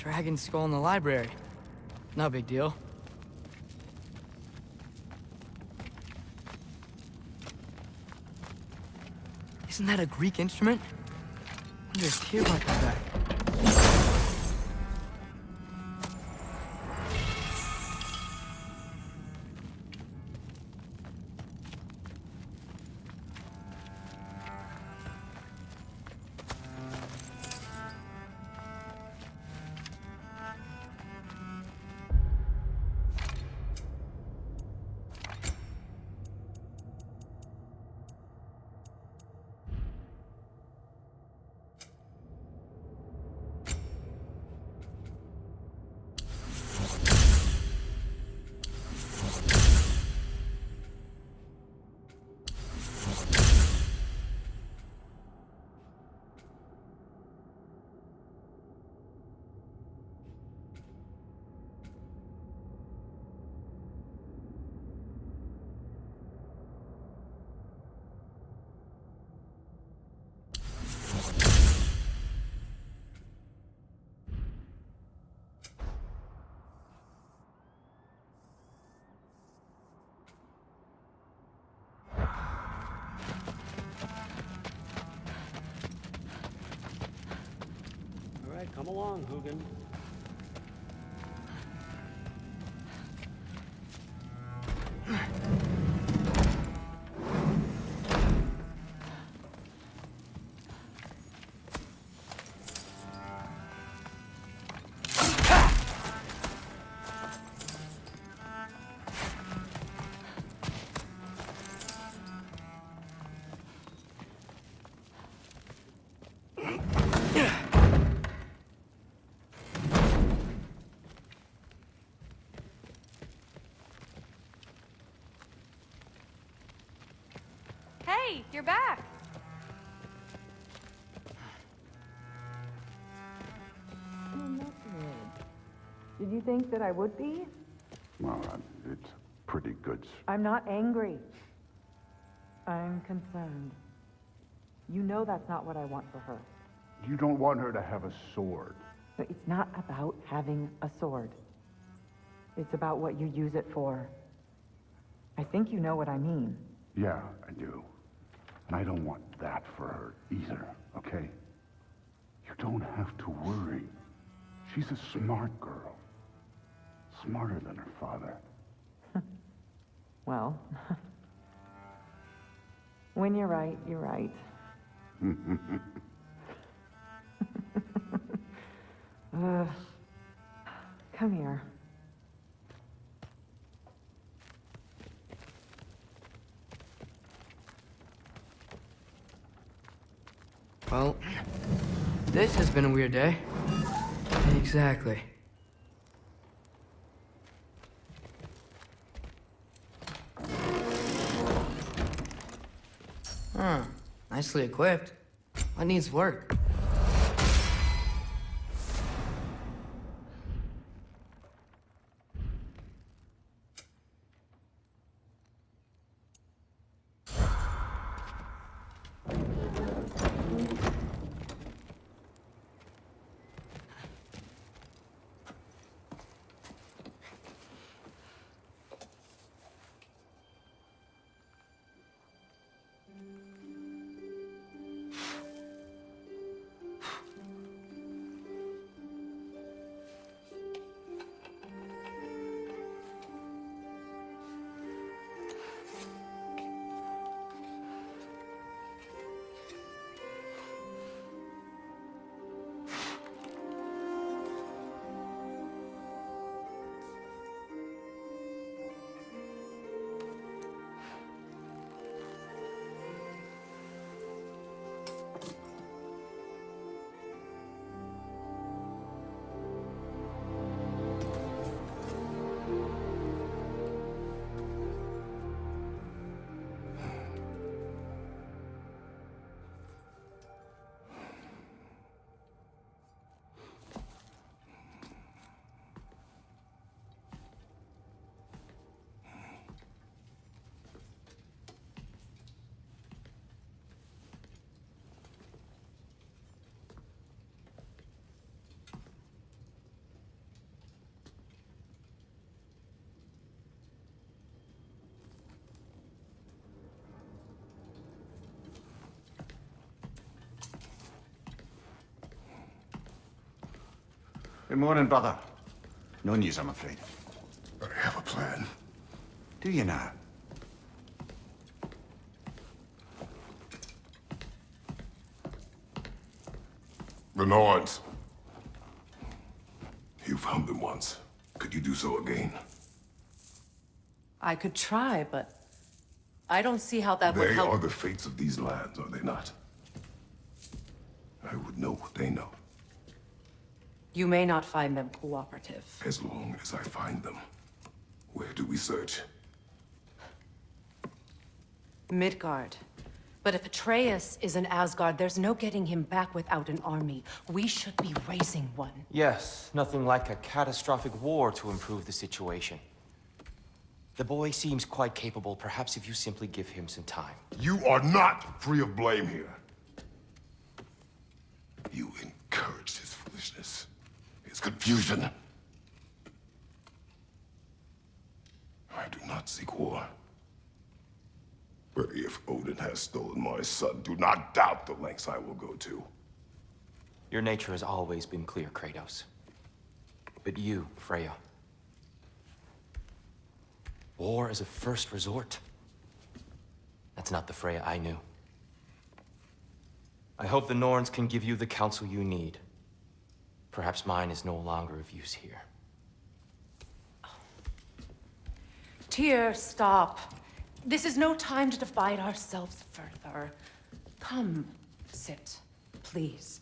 dragon skull in the library. No big deal. Isn't that a Greek instrument? I wonder if Tyr brought that back. Come along, Hugin. Hey, you're back. I'm not good. Did you think that I would be? Well, it's pretty good. I'm not angry. I'm concerned. You know that's not what I want for her. You don't want her to have a sword. But it's not about having a sword. It's about what you use it for. I think you know what I mean. Yeah, I do. And I don't want that for her either, okay? You don't have to worry. She's a smart girl. Smarter than her father. Well, when you're right, you're right. Come here. Well, this has been a weird day. Exactly. Huh. Nicely equipped. What needs work? Good morning, brother. No news, I'm afraid. I have a plan. Do you now? The Norse. You found them once. Could you do so again? I could try, but I don't see how that would They help. are the fates of these lands, are they not? I would know what they know, You may not find them cooperative. as long as I find them. Where do we search? Midgard. But if Atreus is in Asgard, there's no getting him back without an army. We should be raising one. Yes, nothing like a catastrophic war to improve the situation. The boy seems quite capable, perhaps if you simply give him some time. You are not free of blame here. You encouraged his foolishness, his confusion. I do not seek war. But if Odin has stolen my son, do not doubt the lengths I will go to. Your nature has always been clear, Kratos. But you, Freya. War as a first resort. That's not the Freya I knew. I hope the Norns can give you the counsel you need. Perhaps mine is no longer of use here. Tyr, stop. This is no time to divide ourselves further. Come, sit, please.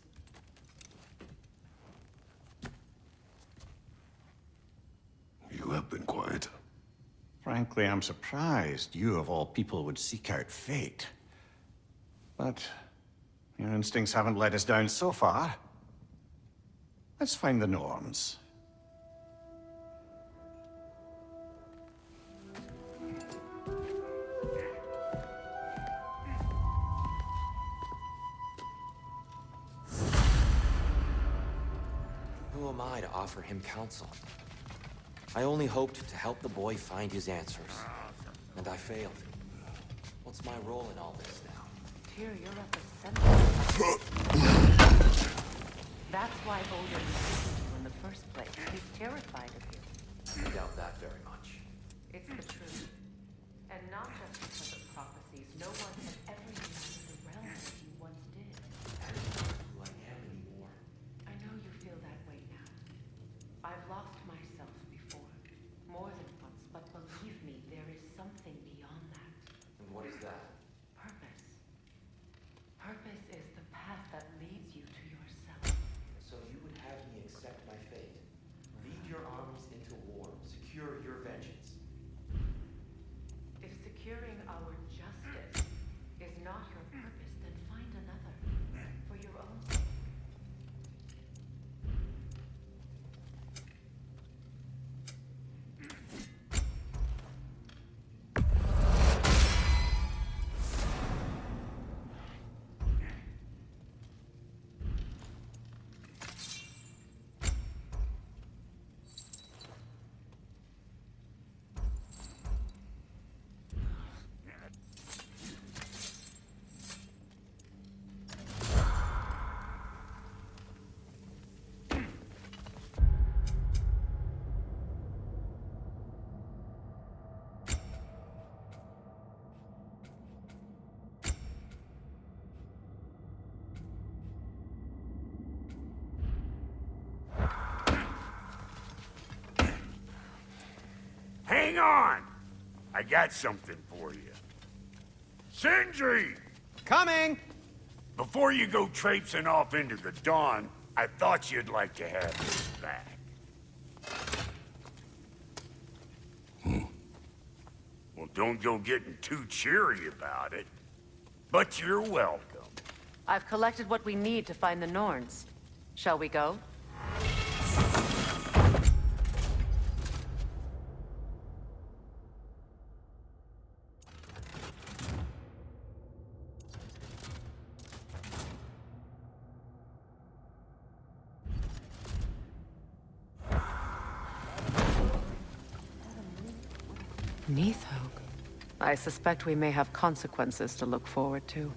You have been quiet. Frankly, I'm surprised you of all people would seek out fate. But your instincts haven't let us down so far. Let's find the Norns. Who am I to offer him counsel? I only hoped to help the boy find his answers. And I failed. What's my role in all this now? Tyr, you're at the center. That's why Baldur listened to you in the first place. He's terrified of you. I doubt that very much. It's the truth. And not just because of prophecies. No one has ever united the realm as you once did. Who I am anymore. I know you feel that way now. I've lost myself before. More than once, but believe me, there is something beyond that. And what is that? Purpose. Purpose is the path that leads you to yourself. So you would have me accept my fate. Lead your armies into war. Secure your vengeance. If securing our justice is not your purpose, then find another. For your own sake. Hang on! I got something for you. Sindri! Coming! Before you go traipsing off into the dawn, I thought you'd like to have this back. Well, don't go getting too cheery about it. But you're welcome. I've collected what we need to find the Norns. Shall we go? Neathog. I suspect we may have consequences to look forward to.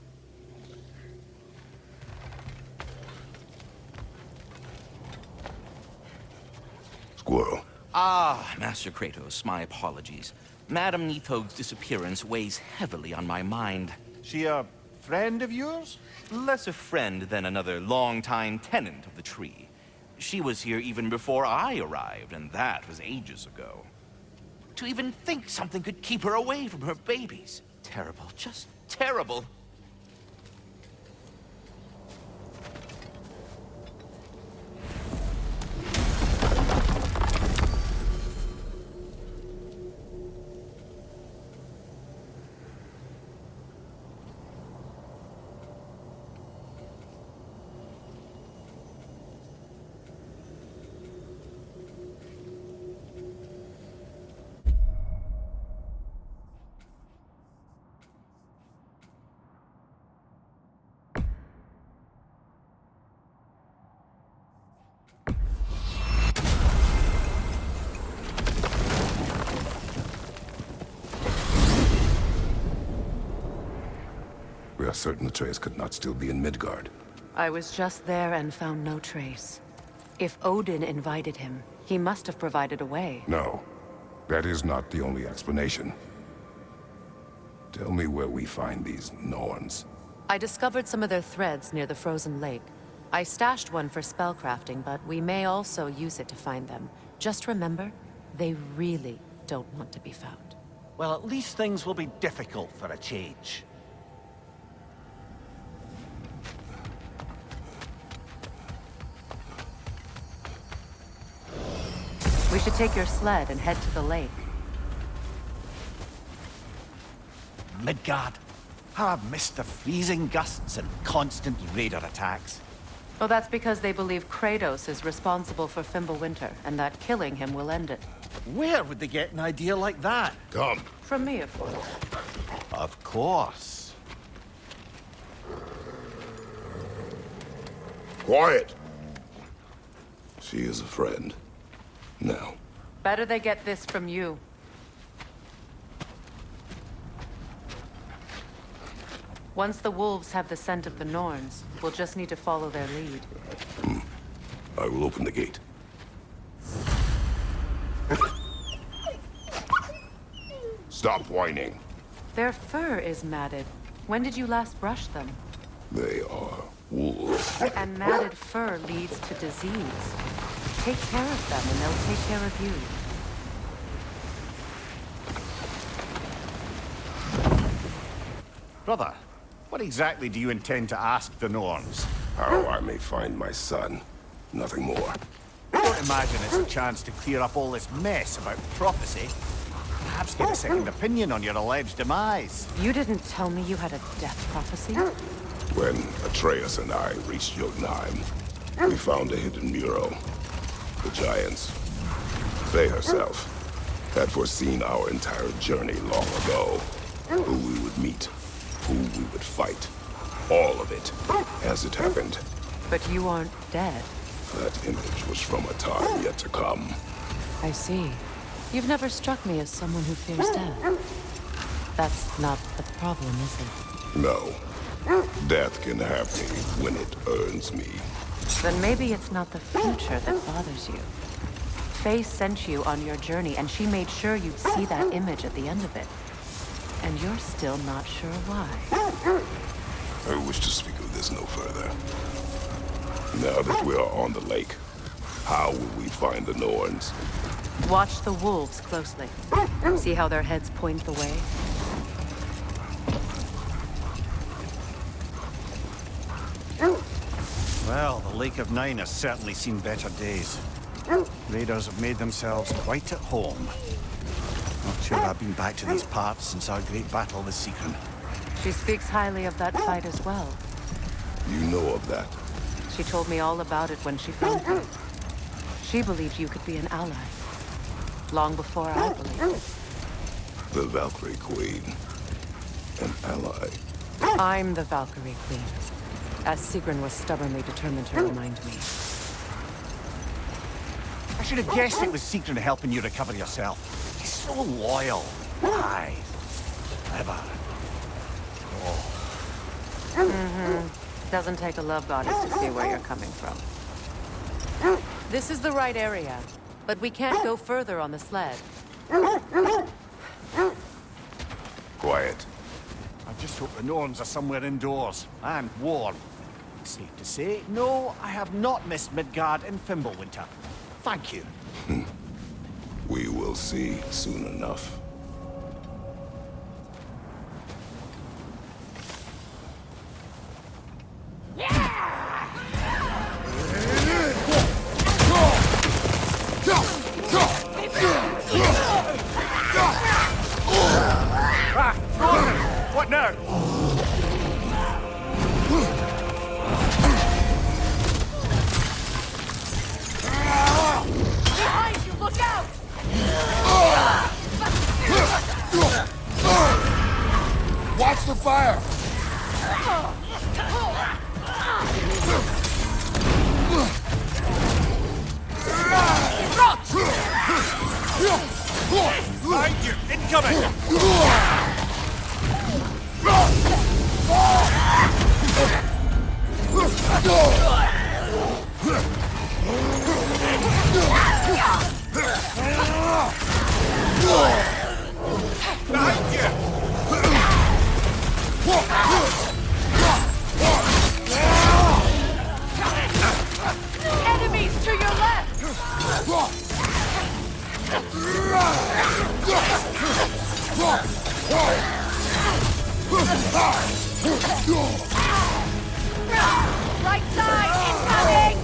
Ah, Master Kratos, my apologies. Madame Nithog's disappearance weighs heavily on my mind. She a friend of yours? Less a friend than another long-time tenant of the tree. She was here even before I arrived, and that was ages ago. To even think something could keep her away from her babies. Terrible, just terrible. We are certain Atreus could not still be in Midgard. I was just there and found no trace. If Odin invited him, he must have provided a way. No, that is not the only explanation. Tell me where we find these Norns. I discovered some of their threads near the frozen lake. I stashed one for spellcrafting, but we may also use it to find them. Just remember, they really don't want to be found. Well, at least things will be difficult for a change. We should take your sled and head to the lake. Midgard. How I've missed the freezing gusts and constant raider attacks. Well, that's because they believe Kratos is responsible for Fimbulwinter, and that killing him will end it. Where would they get an idea like that? Come. From me, of course. Of course. Quiet! She is a friend. Now. Better they get this from you. Once the wolves have the scent of the Norns, we'll just need to follow their lead. I will open the gate. Stop whining. Their fur is matted. When did you last brush them? They are wolves. And matted fur leads to disease. Take care of them and they'll take care of you. Brother, what exactly do you intend to ask the Norns? How I may find my son. Nothing more. Don't imagine it's a chance to clear up all this mess about prophecy. Perhaps get a second opinion on your alleged demise. You didn't tell me you had a death prophecy? When Atreus and I reached Jotunheim, we found a hidden mural. The Giants, they herself, had foreseen our entire journey long ago. Who we would meet, who we would fight. All of it, as it happened. But you aren't dead. That image was from a time yet to come. I see. You've never struck me as someone who fears death. That's not the problem, is it? No. Death can have me when it earns me. Then maybe it's not the future that bothers you. Faye sent you on your journey, and she made sure you'd see that image at the end of it. And you're still not sure why. I wish to speak of this no further. Now that we are on the lake, how will we find the Norns? Watch the wolves closely. See how their heads point the way? Well, the Lake of Nine has certainly seen better days. Raiders have made themselves quite at home. Not sure I've been back to these parts since our great battle with Sikrin. She speaks highly of that fight as well. You know of that? She told me all about it when she found you. She believed you could be an ally. Long before I believed it. The Valkyrie Queen. An ally. I'm the Valkyrie Queen, as Sigrun was stubbornly determined to remind me. I should have guessed it was Sikrin helping you recover yourself. He's so loyal. Aye. Clever. Doesn't take a love goddess to see where you're coming from. This is the right area. But we can't go further on the sled. Quiet. I just hope the Norns are somewhere indoors and warm. Safe to say, no, I have not missed Midgard in Fimbulwinter. Thank you. We will see soon enough. What now? Behind you, look out! Watch the fire! Behind you! Incoming! Behind you! Enemies to your left! Right side, incoming!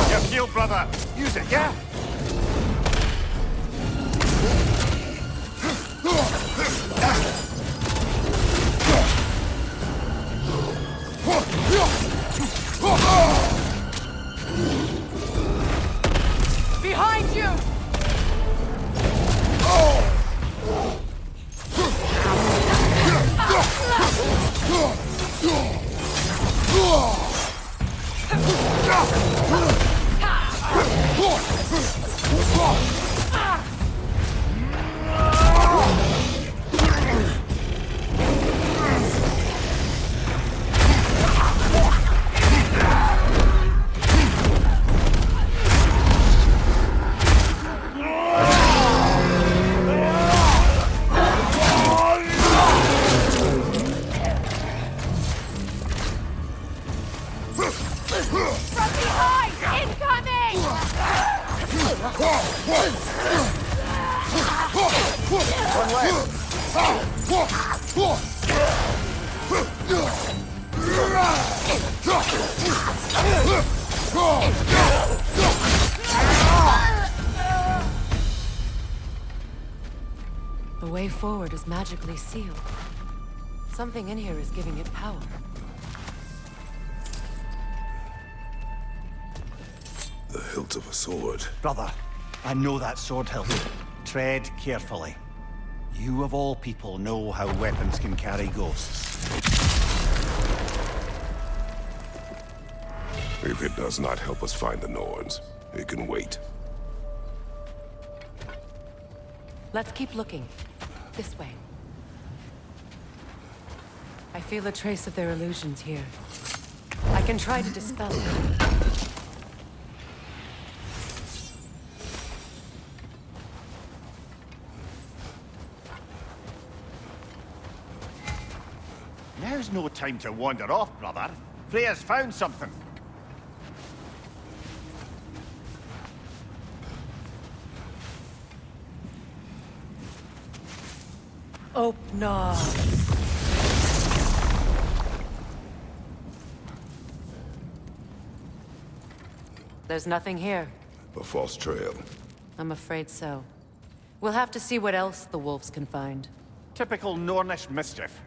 Your shield, brother! Use it, yeah? Behind you! From behind! Incoming! One left! The way forward is magically sealed. Something in here is giving it power. The hilt of a sword. Brother, I know that sword hilt. Tread carefully. You of all people know how weapons can carry ghosts. If it does not help us find the Norns, it can wait. Let's keep looking. This way. I feel a trace of their illusions here. I can try to dispel them. Now's no time to wander off, brother. Freya's found something. Open. There's nothing here. A false trail. I'm afraid so. We'll have to see what else the wolves can find. Typical Nornish mischief.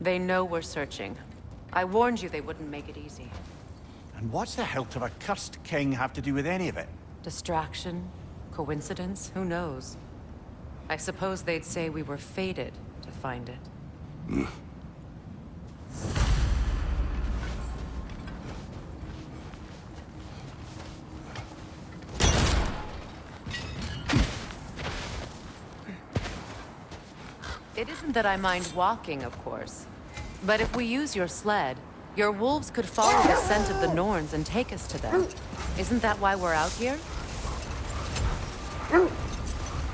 They know we're searching. I warned you they wouldn't make it easy. And what's the hilt of a cursed king have to do with any of it? Distraction? Coincidence? Who knows? I suppose they'd say we were fated to find it. It isn't that I mind walking, of course. But if we use your sled, your wolves could follow the scent of the Norns and take us to them. Isn't that why we're out here?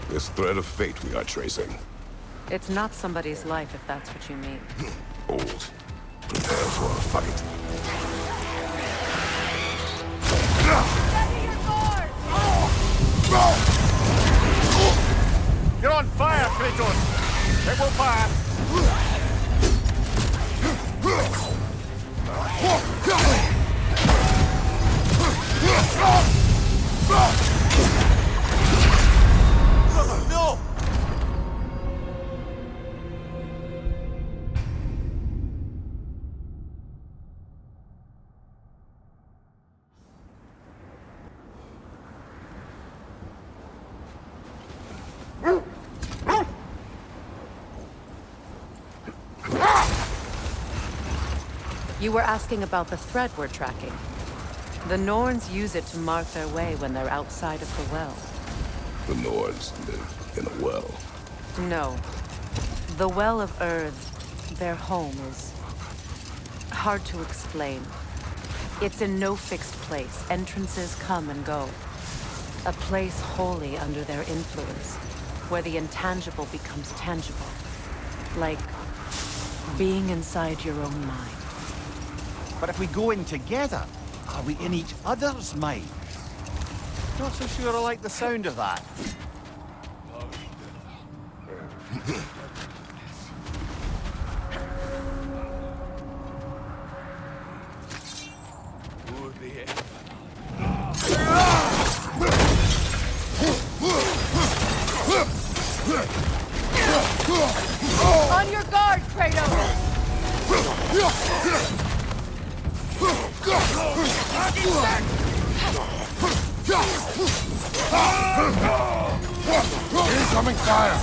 This thread of fate we are tracing. It's not somebody's life, if that's what you mean. Old. Prepare for a fight. You're on fire, Kratos! It will pass! No! You were asking about the thread we're tracking. The Norns use it to mark their way when they're outside of the well. The Norse live in a well. No. The Well of Earth, their home, is hard to explain. It's in no fixed place. Entrances come and go. A place wholly under their influence, where the intangible becomes tangible. Like being inside your own mind. But if we go in together, are we in each other's minds? Not so sure I like the sound of that. On your guard, Kratos! Incoming fire!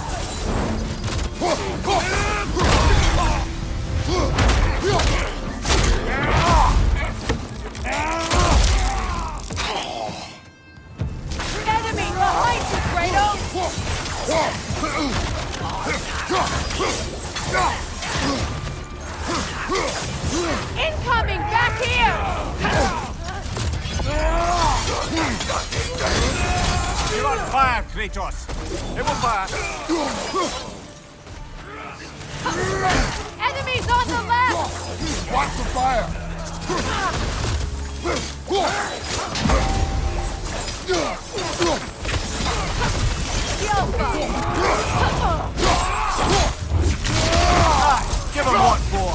Enemy behind you, Kratos! Incoming back here! You're on fire, Kratos! It will pass! Enemies on the left! Watch the fire! Give him what for!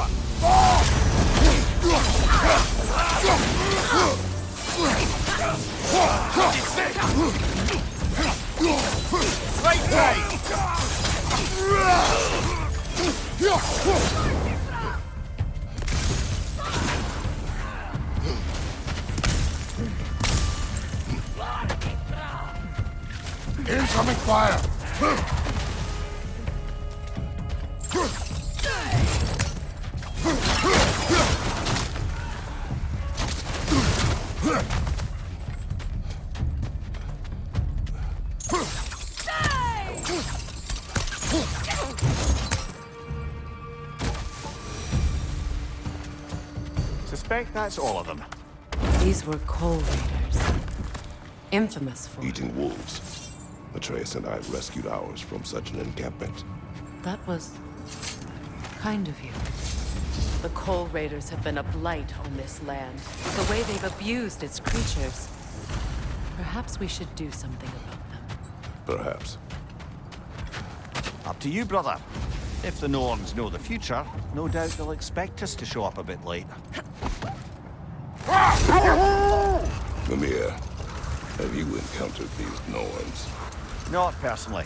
Right side! Incoming fire! Suspect that's all of them. These were coal raiders. Infamous for... Eating wolves. Atreus and I rescued ours from such an encampment. That was... kind of you. The coal raiders have been a blight on this land. The way they've abused its creatures. Perhaps we should do something about them. Perhaps. Up to you, brother. If the Norns know the future, no doubt they'll expect us to show up a bit late. Mimir, have you encountered these Norns? Not personally.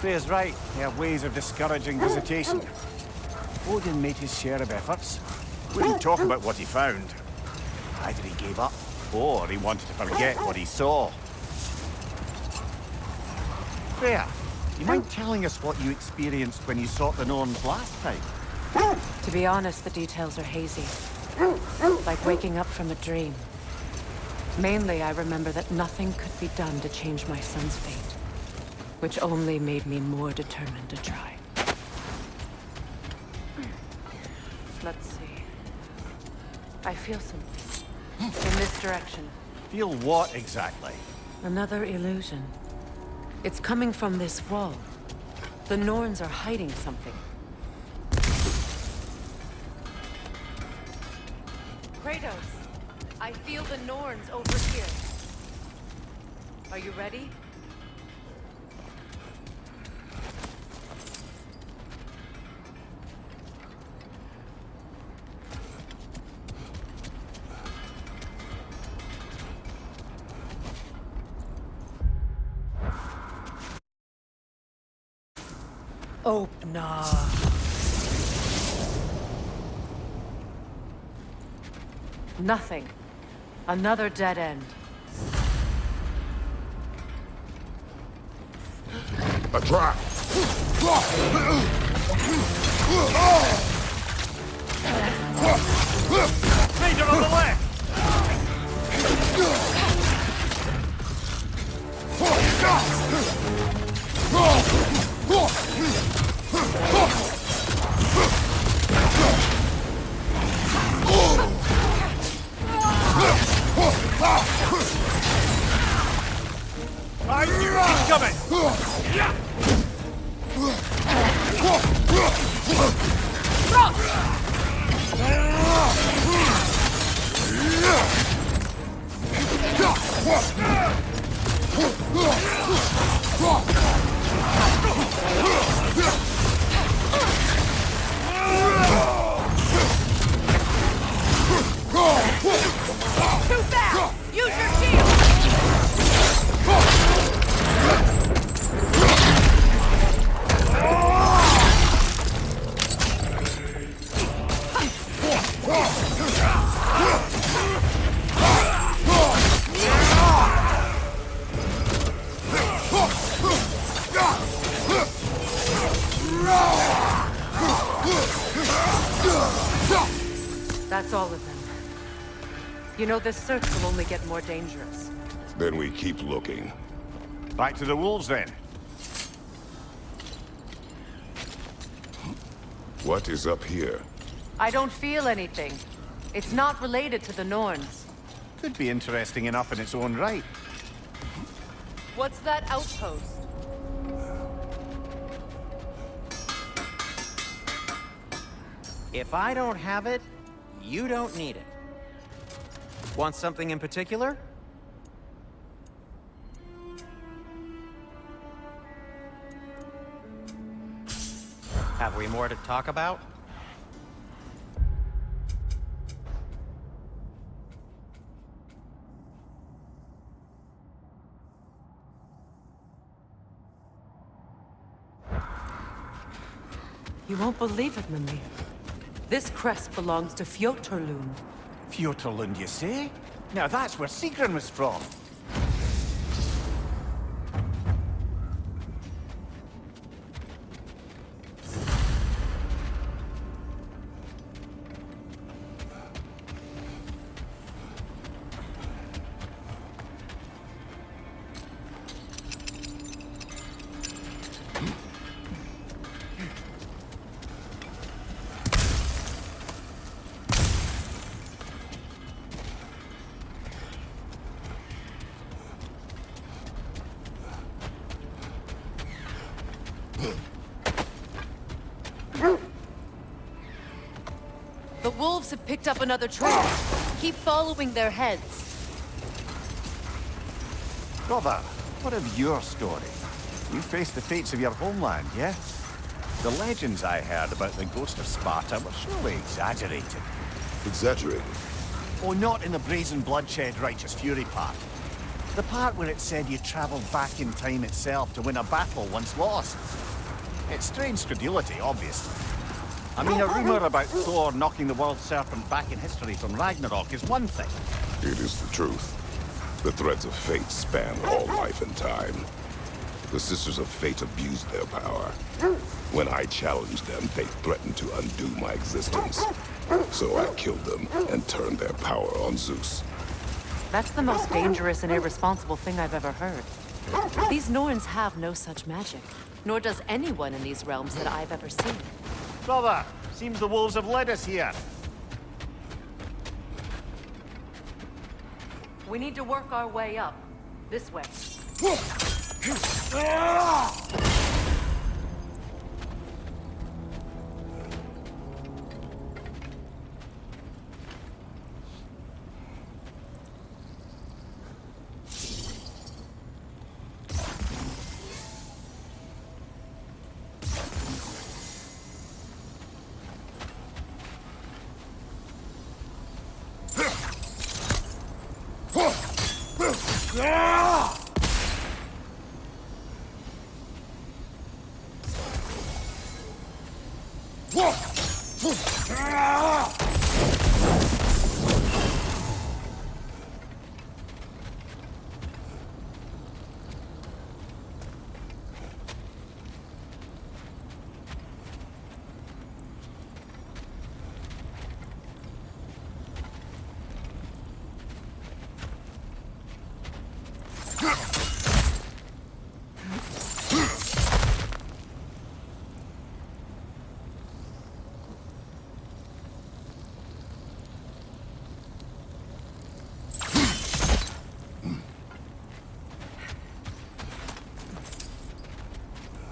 Freya's right. They have ways of discouraging visitation. Odin made his share of efforts. Wouldn't talk about what he found. Either he gave up, or he wanted to forget what he saw. Freya, you mind telling us what you experienced when you sought the Norns last time? To be honest, the details are hazy. Like waking up from a dream. Mainly, I remember that nothing could be done to change my son's fate. Which only made me more determined to try. Let's see. I feel something. In this direction. Feel what exactly? Another illusion. It's coming from this wall. The Norns are hiding something. Kratos! I feel the Norns over here. Are you ready? Open up. Nothing. Another dead end. A trap! Danger on the left! I knew he's coming! Too fast! Use your shield! That's all of them. You know, this search will only get more dangerous. Then we keep looking. Back to the wolves, then. What is up here? I don't feel anything. It's not related to the Norns. Could be interesting enough in its own right. What's that outpost? If I don't have it, you don't need it. Want something in particular? Have we more to talk about? You won't believe it, Mimir. This crest belongs to Fjotorlund. Fjotorlund, you say? Now that's where Sigrun was from. The wolves have picked up another trail. Keep following their heads. Brother, what of your story? You faced the fates of your homeland, yeah? The legends I heard about the ghost of Sparta were surely exaggerated. Exaggerated? Oh, not in the brazen bloodshed righteous fury part. The part where it said you travelled back in time itself to win a battle once lost. It's strange credulity, obviously. I mean, a rumor about Thor knocking the world serpent back in history from Ragnarok is one thing. It is the truth. The threads of fate span all life and time. The Sisters of Fate abused their power. When I challenged them, they threatened to undo my existence. So I killed them and turned their power on Zeus. That's the most dangerous and irresponsible thing I've ever heard. These Norns have no such magic, nor does anyone in these realms that I've ever seen. Brother, Seems the wolves have led us here. We need to work our way up. This way.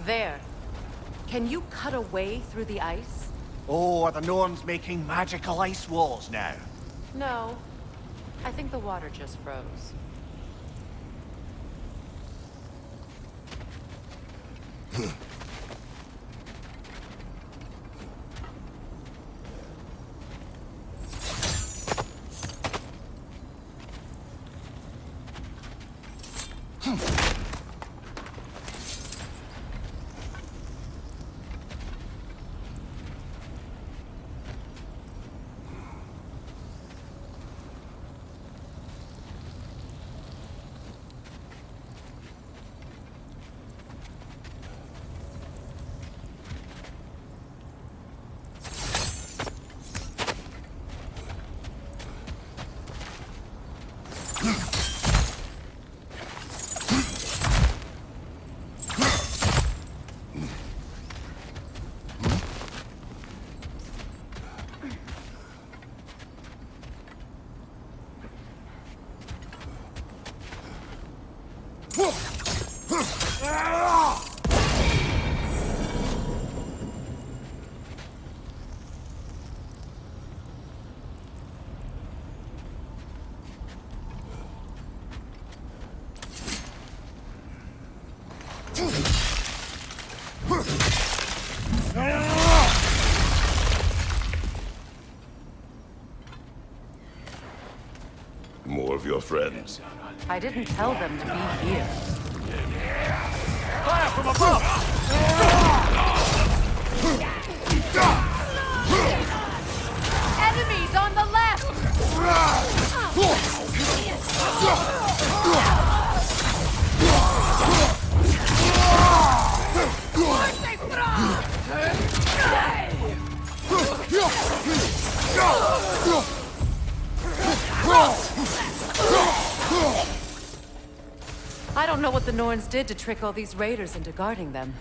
There. Can you cut a way through the ice? Oh, are the Norns making magical ice walls now? No. I think the water just froze. More of your friends. I didn't tell them to be here. Fire from above! Enemies on the left! I don't know what the Norns did to trick all these raiders into guarding them.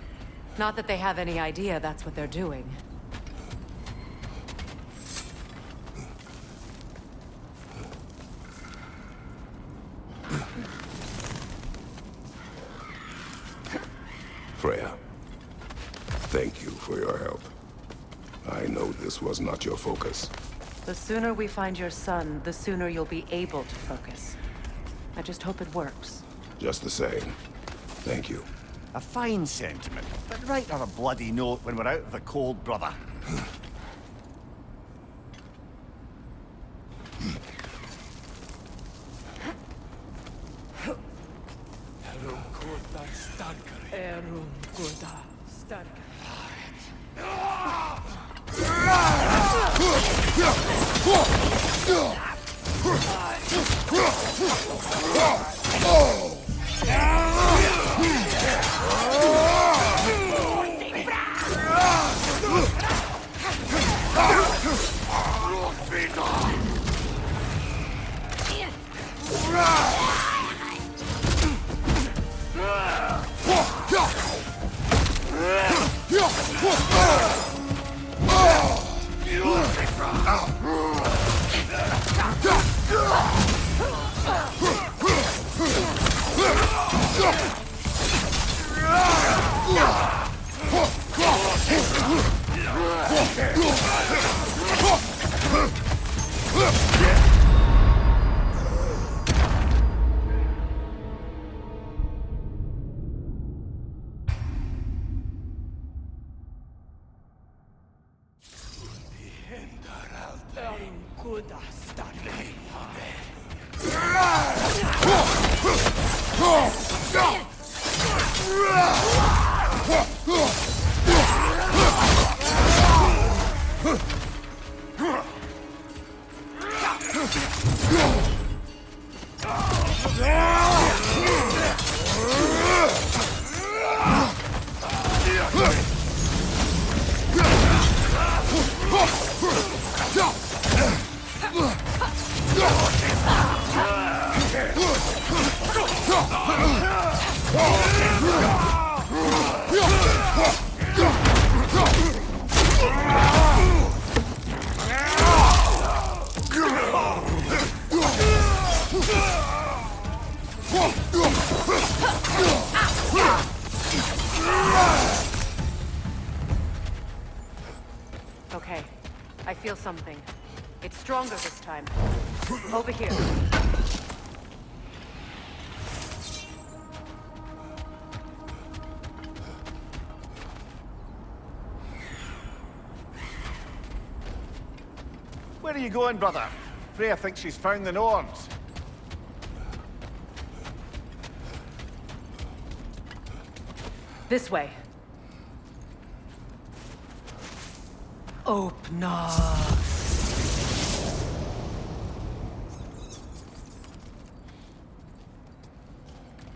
Not that they have any idea that's what they're doing. Freya, thank you for your help. I know this was not your focus. The sooner we find your son, the sooner you'll be able to focus. I just hope it works. Just the same, thank you. A fine sentiment, but write on a bloody note when we're out of the cold, brother. Okay, I feel something. It's stronger this time. Over here. Where are you going, brother? Freya thinks she's found the Norse. This way. Opna.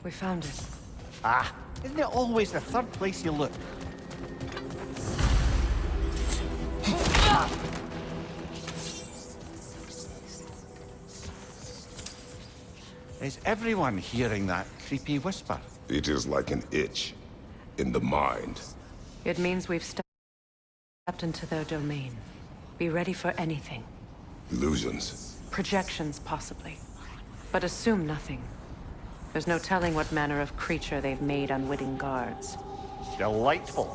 We found it. Ah, isn't it always the third place you look? Is everyone hearing that creepy whisper? It is like an itch in the mind. It means we've stepped into their domain. Be ready for anything. Illusions. Projections, possibly. But assume nothing. There's no telling what manner of creature they've made unwitting guards. Delightful.